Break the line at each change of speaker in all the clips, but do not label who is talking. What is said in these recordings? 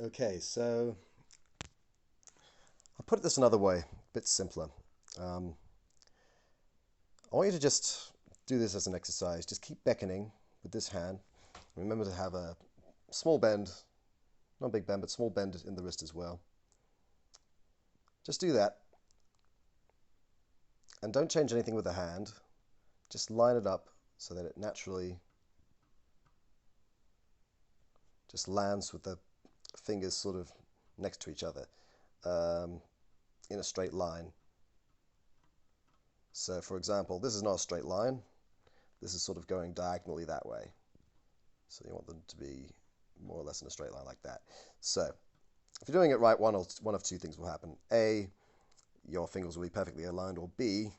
Okay, so I'll put it this another way, a bit simpler. Um, I want you to just do this as an exercise. Just keep beckoning with this hand. Remember to have a small bend, not a big bend, but small bend in the wrist as well. Just do that, and don't change anything with the hand. Just line it up so that it naturally just lands with the fingers sort of next to each other um, in a straight line. So, for example, this is not a straight line. This is sort of going diagonally that way. So you want them to be more or less in a straight line like that. So if you're doing it right, one of two things will happen. A, your fingers will be perfectly aligned, or B,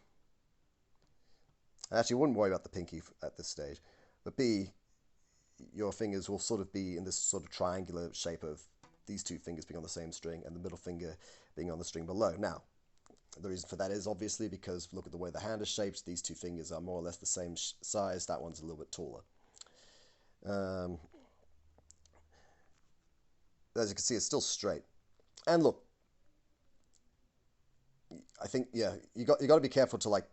I actually wouldn't worry about the pinky at this stage, but B, your fingers will sort of be in this sort of triangular shape of these two fingers being on the same string and the middle finger being on the string below. Now, the reason for that is obviously because look at the way the hand is shaped. These two fingers are more or less the same size. That one's a little bit taller. Um, as you can see, it's still straight. And look, I think you got to be careful to like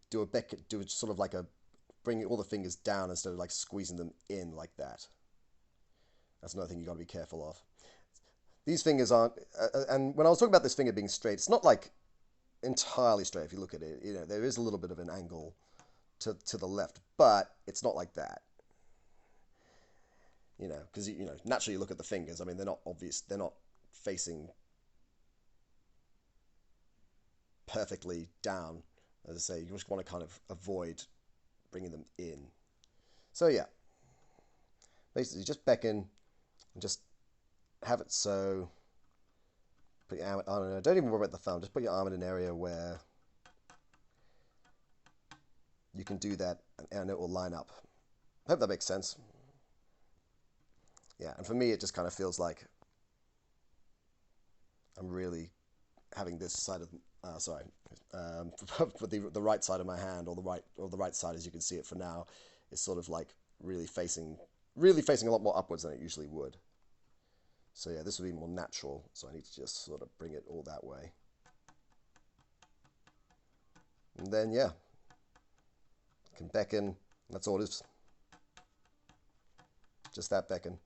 do it sort of like a bring all the fingers down instead of like squeezing them in like that. That's another thing you got to be careful of. These fingers aren't, and when I was talking about this finger being straight, it's not like entirely straight. If you look at it, there is a little bit of an angle to the left, but it's not like that. Because naturally you look at the fingers. I mean, they're not obvious. They're not facing perfectly down. As I say, you just want to kind of avoid bringing them in. So yeah, basically just beckon and just have it so. Put your arm. I don't know. Don't even worry about the thumb. Just put your arm in an area where you can do that, and it will line up. I hope that makes sense. Yeah, and for me, it just kind of feels like I'm really having this side of sorry, for the right side of my hand, or the right side as you can see it for now, is sort of like really facing a lot more upwards than it usually would. So yeah, this would be more natural. So I need to just sort of bring it all that way, and then yeah, can beckon. That's all it is. Just that beckon,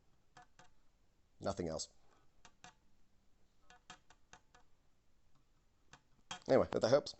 nothing else. Anyway, if that helps.